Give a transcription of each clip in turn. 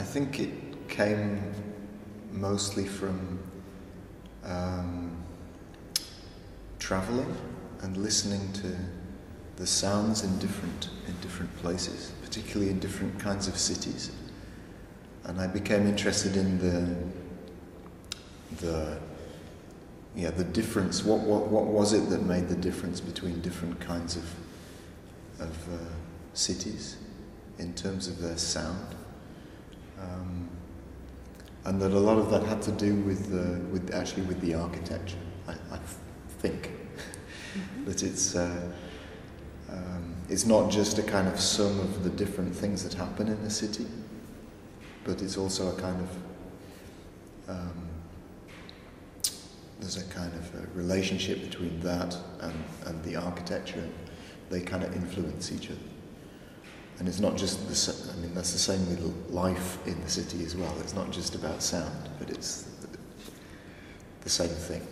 I think it came mostly from traveling and listening to the sounds in different places, particularly in different kinds of cities. And I became interested in the difference. What was it that made the difference between different kinds of cities in terms of their sound? And that a lot of that had to do with the architecture. I think that it's not just a kind of sum of the different things that happen in a city, but it's also a kind of there's a kind of a relationship between that and the architecture. They kind of influence each other. And it's not just that's the same with life in the city as well. It's not just about sound, but it's the same thing.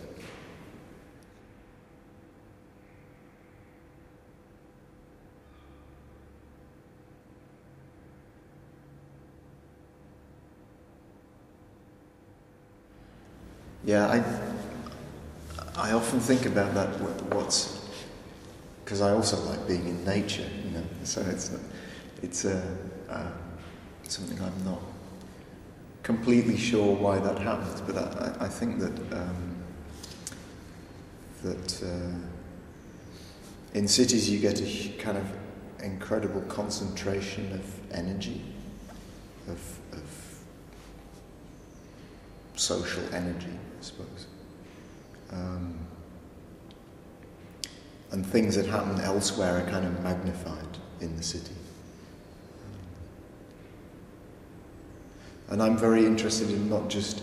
Yeah, I often think about that. Because I also like being in nature, So it's something I'm not completely sure why that happens, but I think that in cities you get a kind of incredible concentration of energy, of social energy, I suppose. And things that happen elsewhere are kind of magnified in the city. And I'm very interested in not just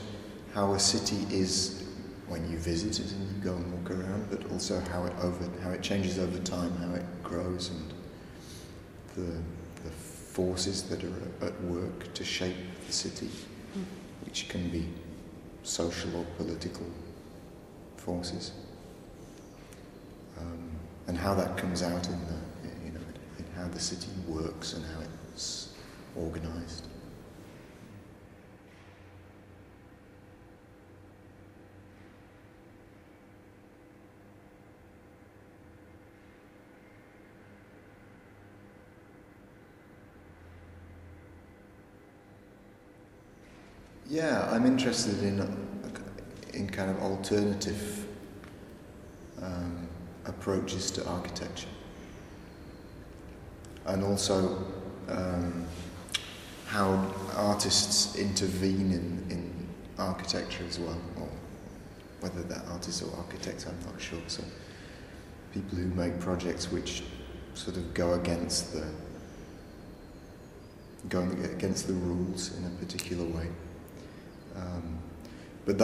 how a city is when you visit it and you go and walk around, but also how it changes over time, how it grows, and the forces that are at work to shape the city, which can be social or political forces. And how that comes out in how the city works and how it's organised. Yeah, I'm interested in kind of alternative approaches to architecture, and also how artists intervene in architecture as well, or whether they're artists or architects, I'm not sure. So people who make projects which sort of go against the rules in a particular way. But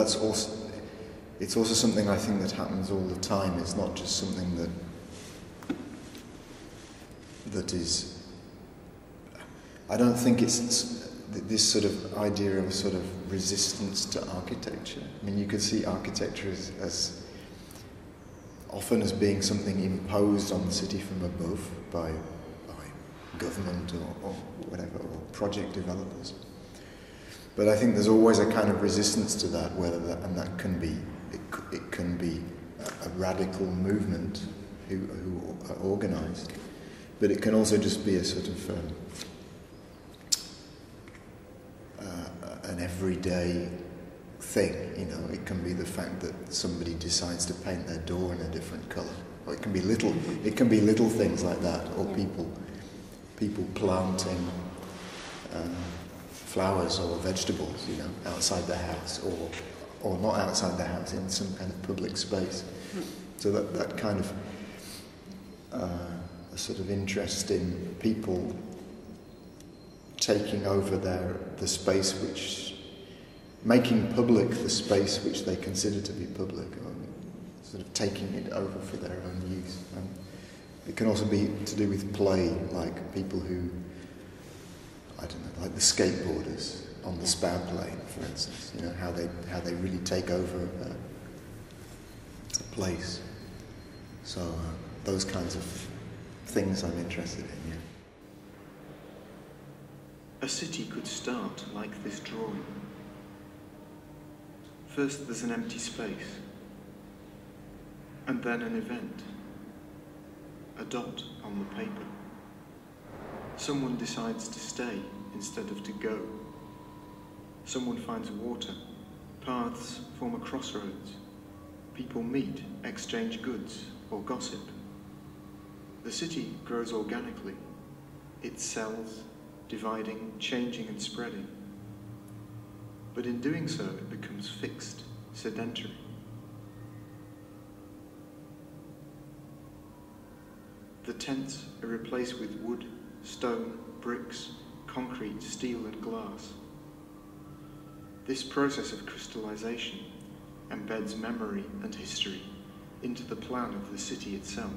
it's also something I think that happens all the time. It's not just something that is. I don't think it's this sort of idea of a sort of resistance to architecture. I mean, you could see architecture as often as being something imposed on the city from above by government or whatever, or project developers. But I think there's always a kind of resistance to that, and that can be a radical movement who are organised, but it can also just be a sort of an everyday thing. It can be the fact that somebody decides to paint their door in a different colour, or it can be little things like that, or people planting flowers or vegetables, outside their house, or not outside their house, in some kind of public space. So that kind of a sort of interest in people taking over the space, making public the space which they consider to be public, or sort of taking it over for their own use. And it can also be to do with play, like people who, I don't know, like the skateboarders on the spout lane, for instance. How they really take over a place. So those kinds of things I'm interested in. Yeah. A city could start like this drawing. First there's an empty space, and then an event, a dot on the paper. Someone decides to stay instead of to go. Someone finds water, paths form a crossroads. People meet, exchange goods, or gossip. The city grows organically. It cells, dividing, changing and spreading. But in doing so, it becomes fixed, sedentary. The tents are replaced with wood, stone, bricks, concrete, steel and glass. This process of crystallization embeds memory and history into the plan of the city itself.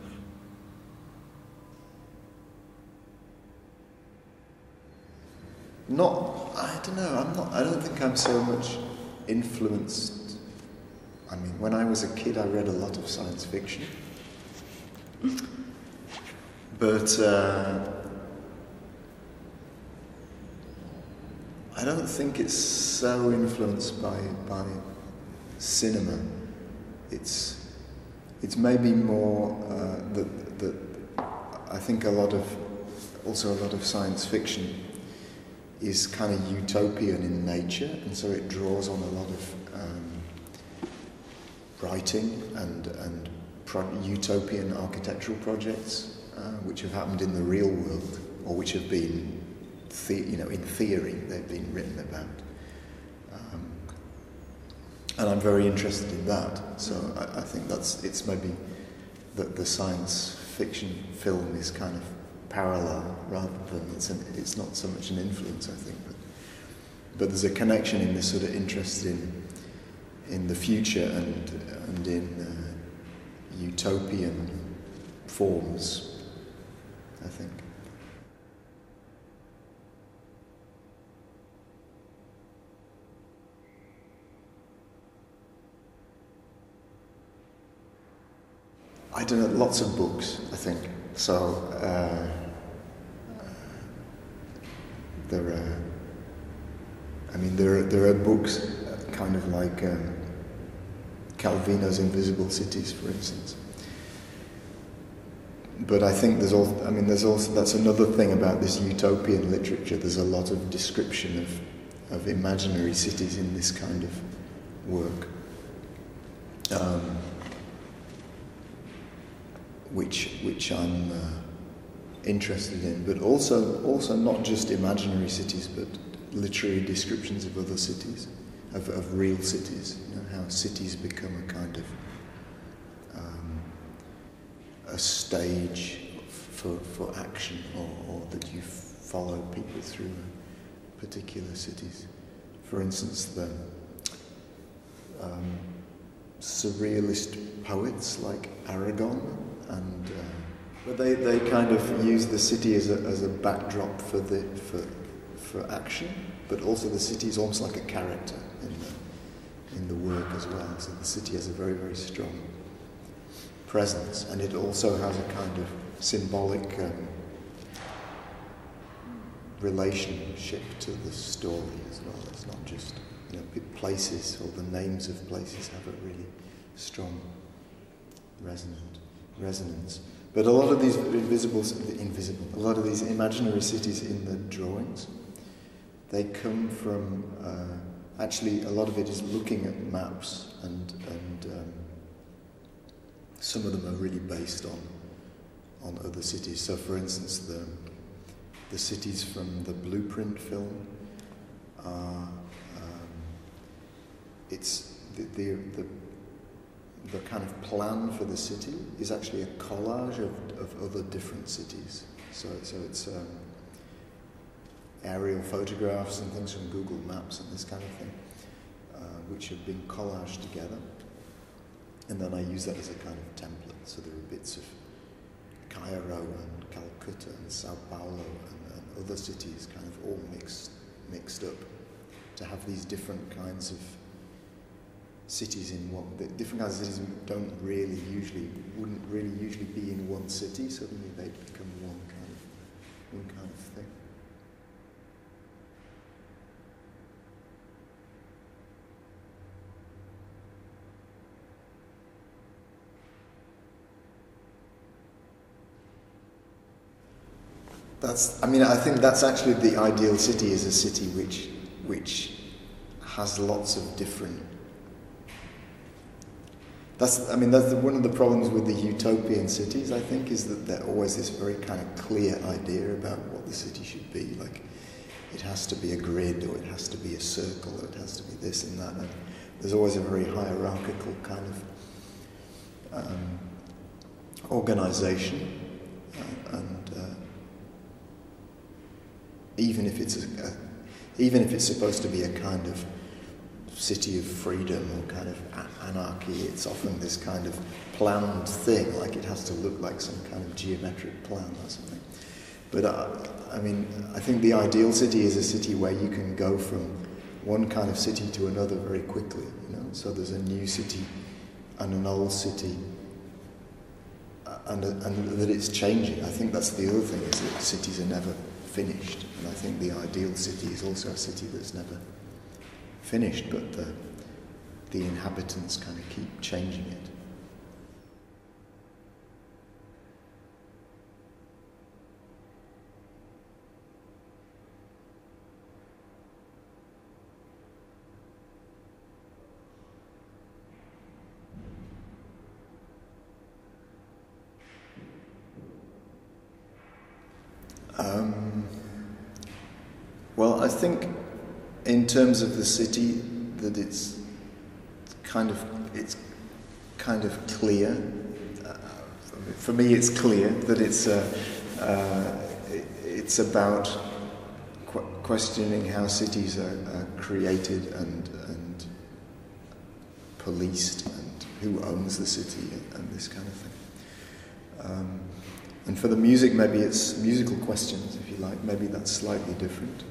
I don't think I'm so much influenced. I mean, when I was a kid, I read a lot of science fiction. But I don't think it's so influenced by cinema. It's maybe more that I think a lot of science fiction is kind of utopian in nature, and so it draws on a lot of writing and utopian architectural projects which have happened in the real world, or which have been, in theory, they've been written about. And I'm very interested in that. So I think it's maybe that the science fiction film is kind of parallel rather than it's not so much an influence, I think, but there's a connection in this sort of interest in the future and in utopian forms, I think. I don't know, lots of books, I think. So there are books kind of like Calvino's Invisible Cities, for instance. But I think there's also that's another thing about this utopian literature. There's a lot of description of imaginary cities in this kind of work, which I'm interested in. But also not just imaginary cities, but literary descriptions of other cities, of real cities. How cities become a kind of a stage for action, or that you follow people through particular cities. For instance, the surrealist poets like Aragon, and but they kind of use the city as a backdrop for action, but also the city is almost like a character in the work as well. So the city has a very, very strong presence, and it also has a kind of symbolic relationship to the story as well. It's not just places, or the names of places have a really strong resonance. But a lot of these a lot of these imaginary cities in the drawings, they come from actually a lot of it is looking at maps, and some of them are really based on other cities. So, for instance, the cities from the Blueprint film are it's the kind of plan for the city is actually a collage of other different cities. So it's aerial photographs and things from Google Maps and this kind of thing, which have been collaged together. And then I use that as a kind of template. So there are bits of Cairo and Calcutta and Sao Paulo and other cities kind of all mixed up to have these different kinds of cities in one. The different kinds of cities wouldn't really usually be in one city. Suddenly they become one kind of thing. I think that's actually the ideal city, is a city which has lots of different. That's one of the problems with the utopian cities, I think, is that they're always this very kind of clear idea about what the city should be. Like, it has to be a grid, or it has to be a circle, or it has to be this and that. And there's always a very hierarchical kind of organisation, and even if it's supposed to be a kind of city of freedom or kind of anarchy, it's often this kind of planned thing, like it has to look like some kind of geometric plan or something. But I think the ideal city is a city where you can go from one kind of city to another very quickly, you know. So there's a new city and an old city, and that it's changing. I think that's the other thing, is that cities are never finished, and I think the ideal city is also a city that's never finished, but the inhabitants kind of keep changing it. Well, I think in terms of the city, that it's kind of clear. For me, it's clear that it's about questioning how cities are created and policed, and who owns the city, and this kind of thing. And for the music, maybe it's musical questions, if you like. Maybe that's slightly different.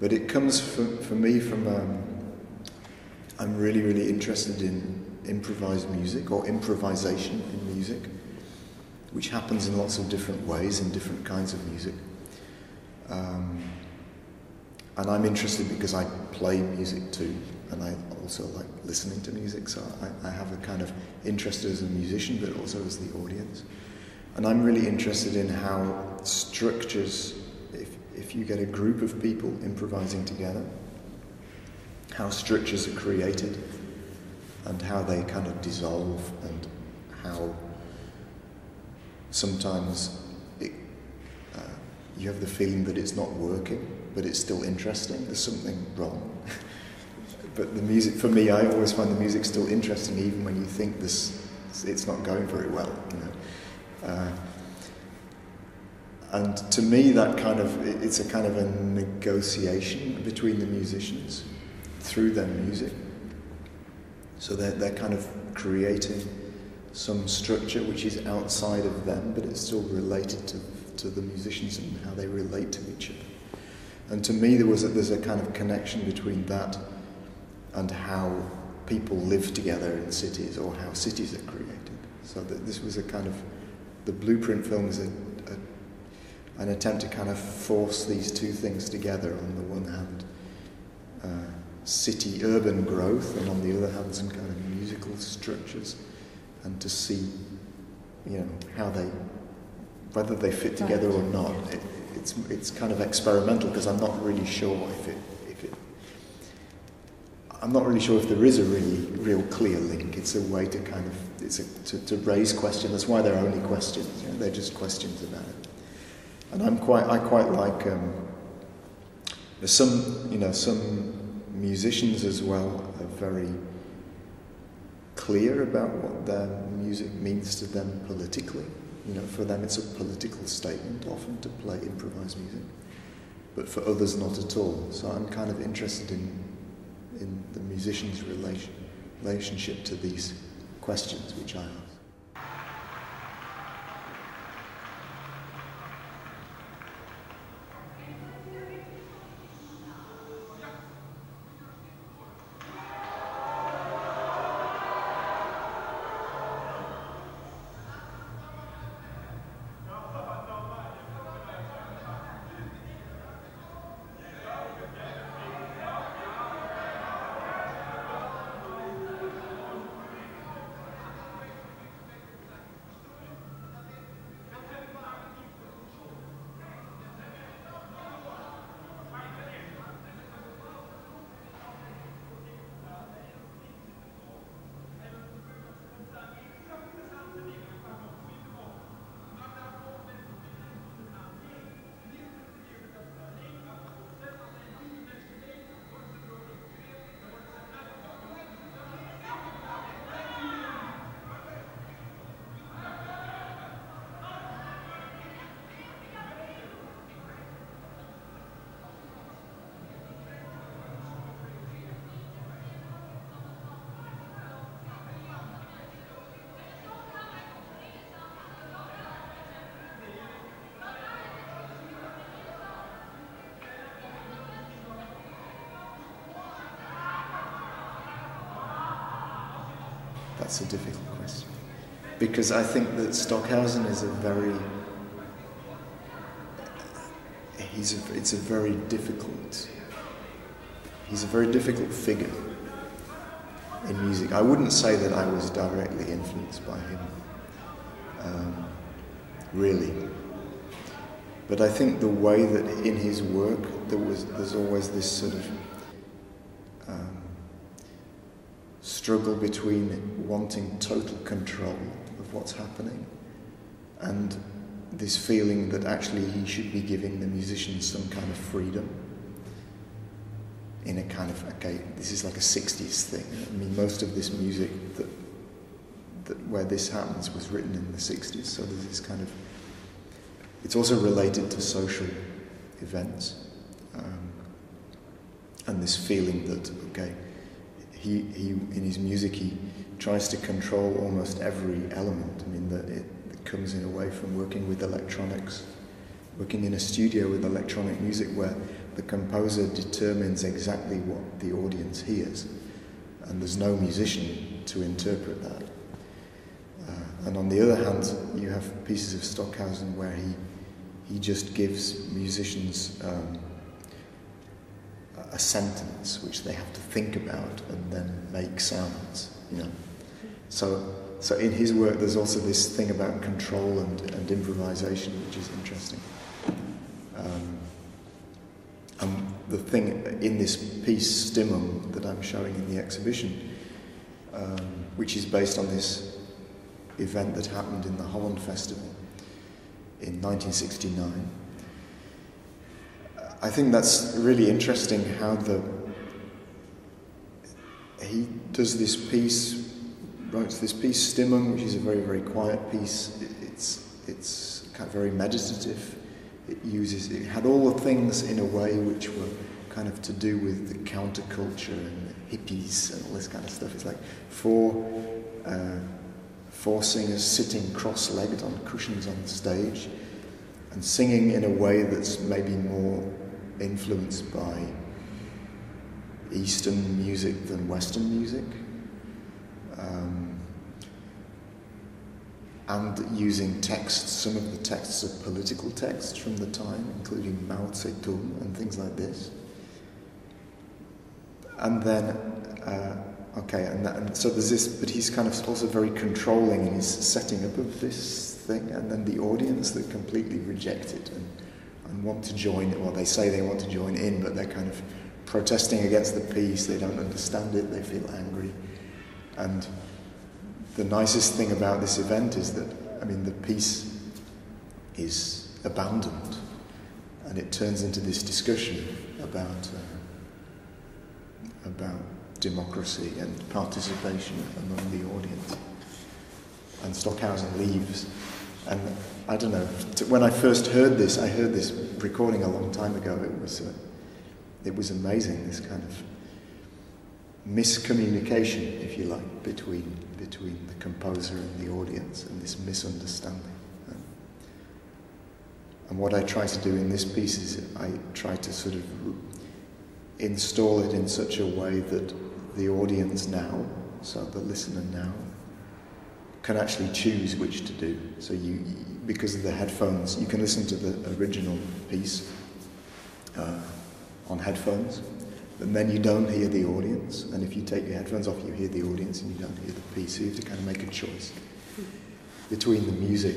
But it comes for me from, I'm really, really interested in improvised music, or improvisation in music, which happens in lots of different ways in different kinds of music. And I'm interested because I play music too, and I also like listening to music, so I have a kind of interest as a musician, but also as the audience. And I'm really interested in how structures, if you get a group of people improvising together, how structures are created and how they kind of dissolve, and how sometimes you have the feeling that it's not working, but it's still interesting. There's something wrong. But the music, for me, I always find the music still interesting, even when you think it's not going very well, you know. And to me, it's a kind of a negotiation between the musicians through their music. So they're kind of creating some structure which is outside of them, but it's still related to the musicians and how they relate to each other. And to me, there's a kind of connection between that and how people live together in cities, or how cities are created. So that this was a kind of, the Blueprint film is an attempt to kind of force these two things together. On the one hand, urban growth, and on the other hand, some kind of musical structures, and to see, you know, whether they fit together or not. It's kind of experimental, because I'm not really sure I'm not really sure if there is a real clear link. It's a way to kind of to raise questions. That's why they're only questions. You know, they're just questions about it. And I quite like some musicians as well are very clear about what their music means to them politically. You know, for them it's a political statement often to play improvised music, but for others not at all. So I'm kind of interested in the musician's relationship to these questions which I ask. That's a difficult question. Because I think that Stockhausen is a very... He's a very difficult figure in music. I wouldn't say that I was directly influenced by him, really. But I think the way that in his work there's always this sort of struggle between wanting total control of what's happening and this feeling that actually he should be giving the musicians some kind of freedom in a kind of, okay, this is like a 60s thing. I mean, most of this music that where this happens was written in the 60s, so there's this kind of, it's also related to social events, and this feeling that, okay, he in his music he tries to control almost every element. I mean, that it comes in a way from working with electronics, working in a studio with electronic music where the composer determines exactly what the audience hears, and there's no musician to interpret that. And on the other hand, you have pieces of Stockhausen where he just gives musicians a sentence which they have to think about and then make sounds, you know. So in his work there's also this thing about control and improvisation, which is interesting. And the thing in this piece, Stimmung, that I'm showing in the exhibition, which is based on this event that happened in the Holland Festival in 1969, I think that's really interesting how he does this piece, writes this piece, Stimmung, which is a very, very quiet piece. It's kind of very meditative. It had all the things in a way which were kind of to do with the counterculture and the hippies and all this kind of stuff. It's like four singers sitting cross-legged on cushions on the stage and singing in a way that's maybe more influenced by Eastern music than Western music, and using texts, some of the texts are political texts from the time, including Mao Zedong and things like this. And then, so there's this, but he's kind of also very controlling in his setting up of this thing, and then the audience that completely reject it and want to join it. Well, they say they want to join in, but they're kind of protesting against the piece. They don't understand it. They feel angry. And the nicest thing about this event is that, I mean, the piece is abandoned, and it turns into this discussion about democracy and participation among the audience. And Stockhausen leaves. And I don't know, when I first heard this, I heard this recording a long time ago. It was amazing, this kind of miscommunication, if you like, between the composer and the audience, and this misunderstanding. And what I try to do in this piece is I try to sort of install it in such a way that the audience now, so the listener now, can actually choose which to do. So because of the headphones, you can listen to the original piece on headphones, and then you don't hear the audience. And if you take your headphones off, you hear the audience and you don't hear the piece. So you have to kind of make a choice between the music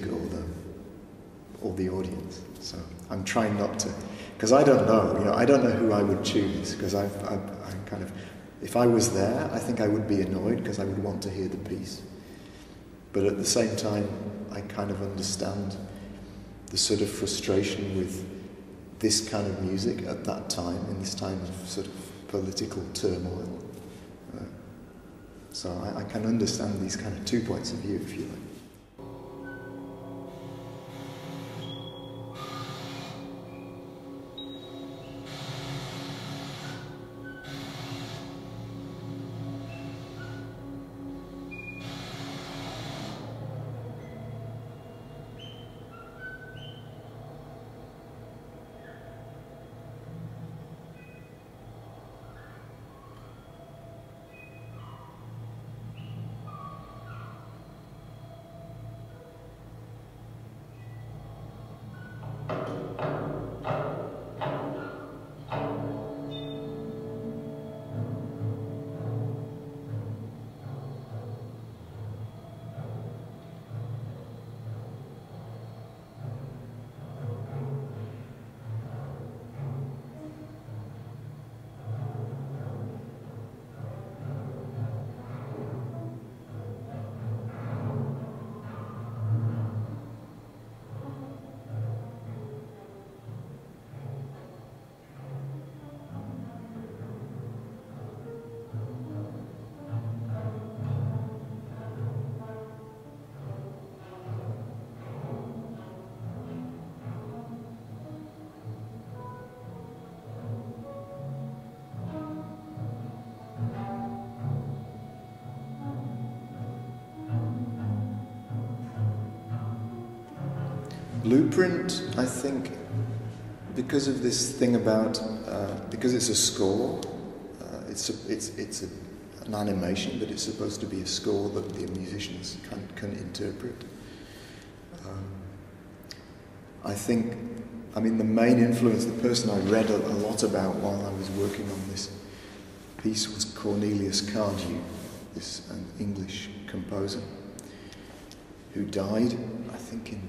or the audience. So I'm trying not to, because I don't know. I don't know who I would choose, because I'm kind of, if I was there, I think I would be annoyed because I would want to hear the piece. But at the same time, I kind of understand the sort of frustration with this kind of music at that time, in this time of sort of political turmoil. So I can understand these kind of 2 points of view, if you like. Blueprint, I think, because of this thing about, because it's a score, it's an animation, but it's supposed to be a score that the musicians can interpret. I think, I mean, the main influence, the person I read a lot about while I was working on this piece was Cornelius Cardew, this English composer, who died, I think, in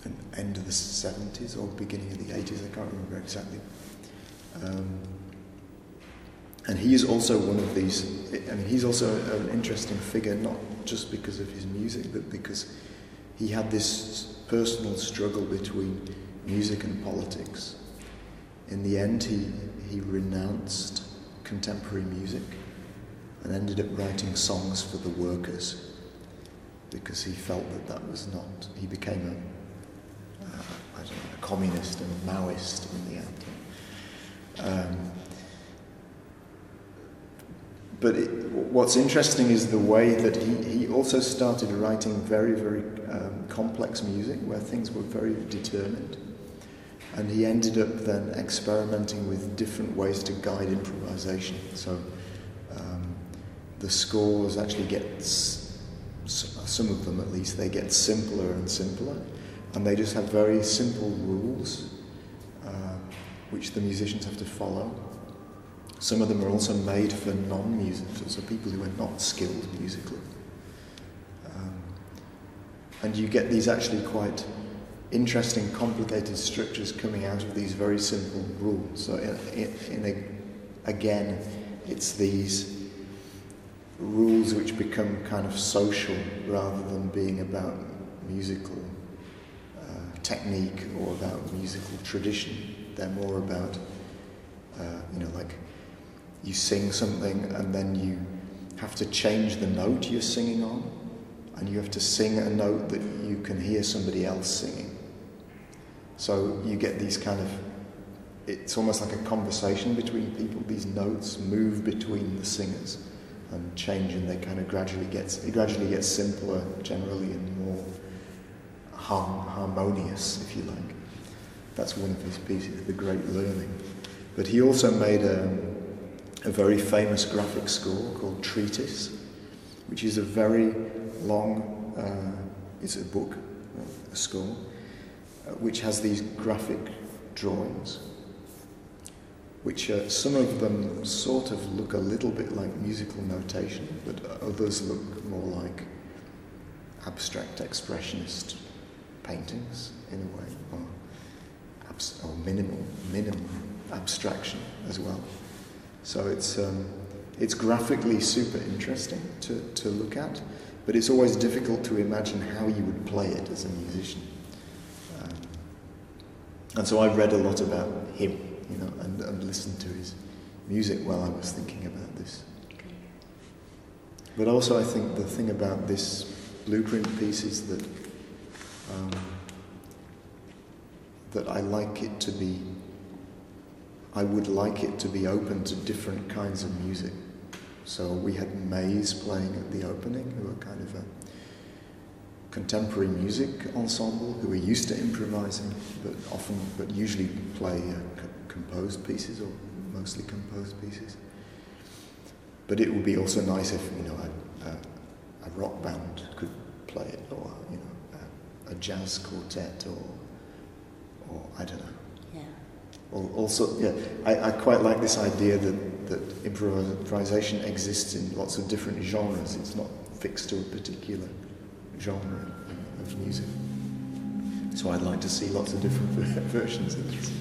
the end of the 70s or beginning of the 80s, I can't remember exactly. And he is also one of these, I mean, he's also an interesting figure, not just because of his music, but because he had this personal struggle between music and politics. In the end, he renounced contemporary music and ended up writing songs for the workers because he felt that was not, he became a communist and a Maoist in the end. But what's interesting is the way that he also started writing very, very complex music where things were very determined. And he ended up then experimenting with different ways to guide improvisation. So the scores actually get, some of them at least, they get simpler and simpler. And they just have very simple rules which the musicians have to follow. Some of them are also made for non-musicians, so people who are not skilled musically. And you get these actually quite interesting, complicated structures coming out of these very simple rules. So again, it's these rules which become kind of social rather than being about musical technique or about musical tradition. They're more about, like you sing something and then you have to change the note you're singing on, and you have to sing a note that you can hear somebody else singing. So you get these kind of, it's almost like a conversation between people. These notes move between the singers and change, and they kind of gradually get simpler generally and more harmonious, if you like. That's one of his pieces, The Great Learning. But he also made a very famous graphic score called Treatise, which is a very long, it's a book, a score, which has these graphic drawings, which some of them sort of look a little bit like musical notation, but others look more like abstract expressionist paintings in a way, or minimal abstraction as well. So it's graphically super interesting to look at, but it's always difficult to imagine how you would play it as a musician. And so I read a lot about him, and listened to his music while I was thinking about this. But also I think the thing about this Blueprint piece is that that I would like it to be open to different kinds of music. So we had Maze playing at the opening, who are kind of a contemporary music ensemble who are used to improvising, but usually play composed pieces, or mostly composed pieces. But it would be also nice if a rock band could play it, or a jazz quartet, or I don't know. I quite like this idea that improvisation exists in lots of different genres. It's not fixed to a particular genre of music. So I'd like to see lots of different versions of this.